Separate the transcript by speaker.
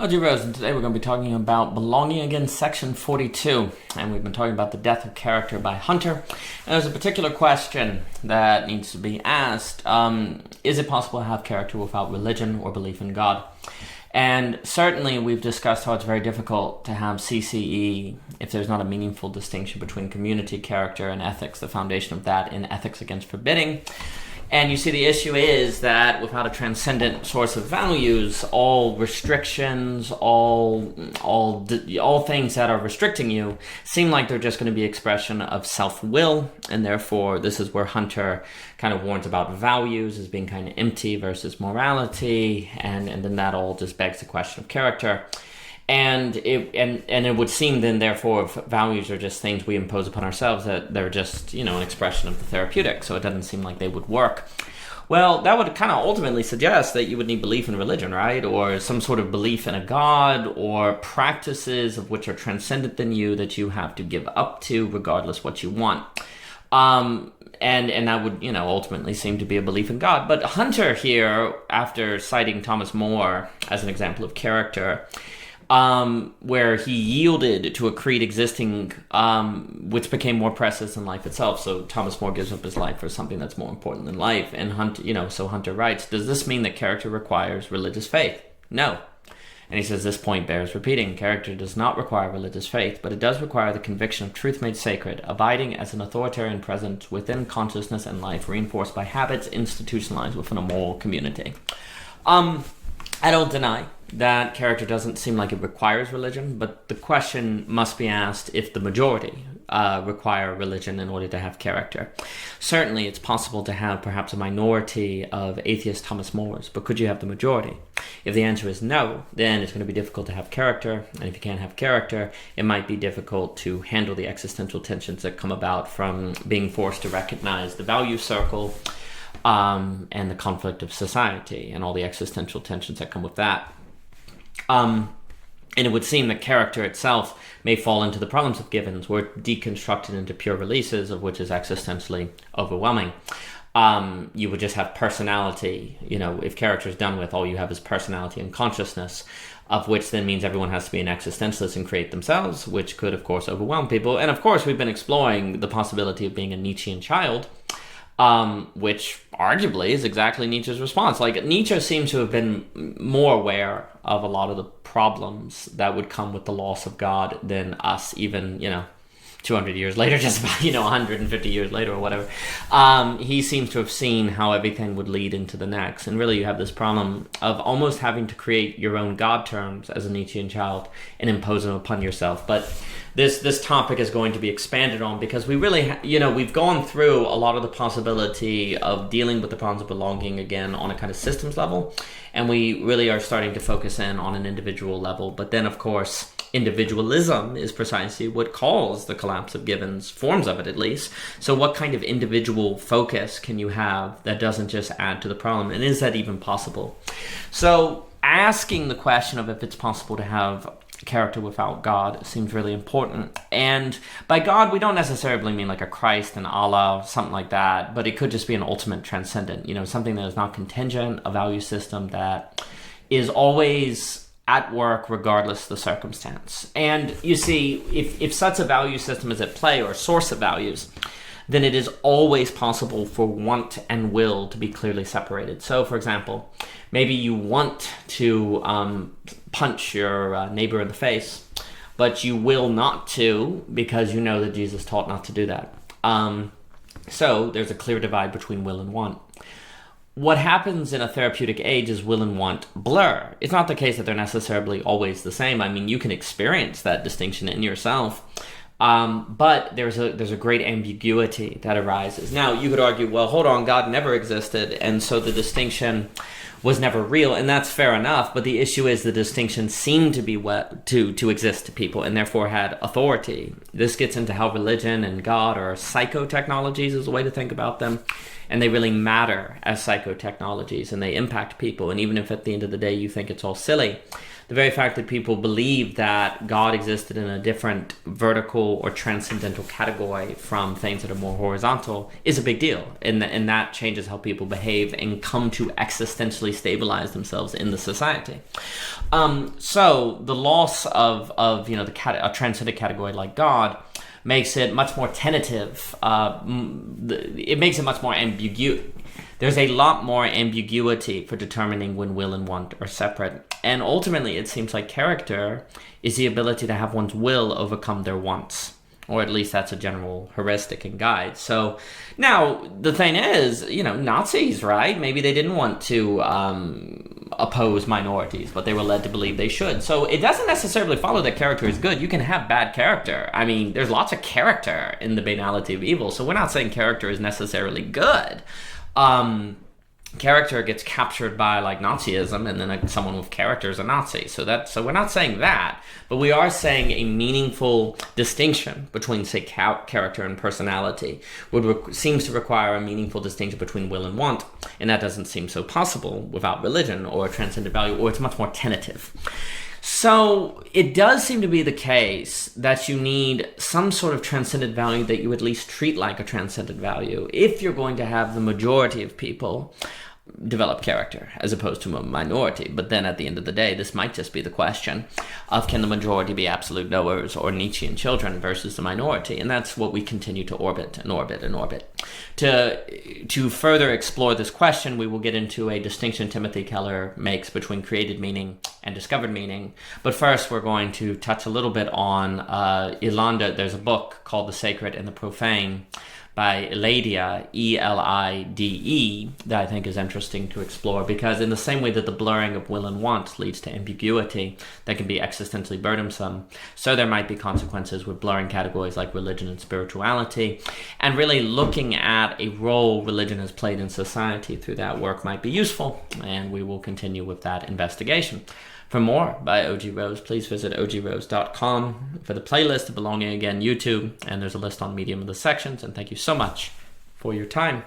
Speaker 1: Hello, Rose, and today we're going to be talking about belonging again, section 42. And we've been talking about the death of character by Hunter. And there's a particular question that needs to be asked. Is it possible to have character without religion or belief in God? And certainly we've discussed how it's very difficult to have CCE if there's not a meaningful distinction between community, character, and ethics, the foundation of that in ethics against forbidding. And you see, the issue is that without a transcendent source of values, all restrictions, all things that are restricting you seem like they're just going to be expression of self-will. And therefore, this is where Hunter kind of warns about values as being kind of empty versus morality. And then that all just begs the question of character. And it would seem then, therefore, if values are just things we impose upon ourselves, that they're just, an expression of the therapeutic, so it doesn't seem like they would work. Well, that would kind of ultimately suggest that you would need belief in religion, right? Or some sort of belief in a God, or practices of which are transcendent than you that you have to give up to regardless what you want. And that would, ultimately seem to be a belief in God. But Hunter here, after citing Thomas More as an example of character, where he yielded to a creed existing, which became more precious than life itself. So Thomas More gives up his life for something that's more important than life. And Hunter writes, does this mean that character requires religious faith? No. And he says, this point bears repeating. Character does not require religious faith, but it does require the conviction of truth made sacred, abiding as an authoritarian presence within consciousness and life, reinforced by habits institutionalized within a moral community. I don't deny that character doesn't seem like it requires religion, but the question must be asked if the majority require religion in order to have character. Certainly, it's possible to have perhaps a minority of atheist Thomas Mores, but could you have the majority? If the answer is no, then it's going to be difficult to have character, and if you can't have character, it might be difficult to handle the existential tensions that come about from being forced to recognize the value circle, and the conflict of society and all the existential tensions that come with that. And it would seem that character itself may fall into the problems of givens, where it's deconstructed into pure releases, of which is existentially overwhelming. You would just have personality. If character is done with, all you have is personality and consciousness, of which then means everyone has to be an existentialist and create themselves, which could, of course, overwhelm people. And, of course, we've been exploring the possibility of being a Nietzschean child, which arguably is exactly Nietzsche's response. Like, Nietzsche seems to have been more aware of a lot of the problems that would come with the loss of God than us, even, 200 years later, just about, 150 years later or whatever. He seems to have seen how everything would lead into the next. And really, you have this problem of almost having to create your own God terms as a Nietzschean child and impose them upon yourself. But this topic is going to be expanded on because we really, we've gone through a lot of the possibility of dealing with the problems of belonging again on a kind of systems level. And we really are starting to focus in on an individual level. But then, of course, individualism is precisely what caused the collapse of givens, forms of it at least. So what kind of individual focus can you have that doesn't just add to the problem? And is that even possible? So asking the question of if it's possible to have character without God seems really important. And by God, we don't necessarily mean like a Christ and Allah, something like that, but it could just be an ultimate transcendent, something that is not contingent, a value system that is always at work regardless of the circumstance. And you see, if such a value system is at play or source of values, then it is always possible for want and will to be clearly separated. So, for example, maybe you want to punch your neighbor in the face, but you will not to because you know that Jesus taught not to do that. So there's a clear divide between will and want. What happens in a therapeutic age is will and want blur. It's not the case that they're necessarily always the same. I mean, you can experience that distinction in yourself. But there's a great ambiguity that arises. Now, you could argue, well, hold on, God never existed, and so the distinction was never real, and that's fair enough, but the issue is the distinction seemed to be to exist to people, and therefore had authority. This gets into how religion and God are psychotechnologies is a way to think about them, and they really matter as psychotechnologies, and they impact people, and even if at the end of the day you think it's all silly, the very fact that people believe that God existed in a different vertical or transcendental category from things that are more horizontal is a big deal. And that changes how people behave and come to existentially stabilize themselves in the society. So the loss of a transcendent category like God makes it much more tentative. It makes it much more ambiguous. There's a lot more ambiguity for determining when will and want are separate. And ultimately, it seems like character is the ability to have one's will overcome their wants. Or at least that's a general heuristic and guide. So now the thing is, Nazis, right? Maybe they didn't want to oppose minorities, but they were led to believe they should. So it doesn't necessarily follow that character is good. You can have bad character. I mean, there's lots of character in the banality of evil. So we're not saying character is necessarily good. Character gets captured by like Nazism, and then someone with character is a Nazi. So we're not saying that, but we are saying a meaningful distinction between, say, character and personality seems to require a meaningful distinction between will and want, and that doesn't seem so possible without religion or a transcendent value, or it's much more tentative. So it does seem to be the case that you need some sort of transcendent value that you at least treat like a transcendent value if you're going to have the majority of people develop character as opposed to a minority. But then at the end of the day, this might just be the question of can the majority be absolute knowers or Nietzschean children versus the minority? And that's what we continue to orbit and orbit and orbit. To further explore this question, we will get into a distinction Timothy Keller makes between created meaning and discovered meaning. But first, we're going to touch a little bit on Yolanda. There's a book called The Sacred and the Profane by Elide, E-L-I-D-E, that I think is interesting to explore, because in the same way that the blurring of will and want leads to ambiguity that can be existentially burdensome, so there might be consequences with blurring categories like religion and spirituality, and really looking at a role religion has played in society through that work might be useful, and we will continue with that investigation. For more by O.G. Rose, please visit ogrose.com for the playlist of Belonging Again YouTube, and there's a list on Medium of the sections, and thank you so much for your time.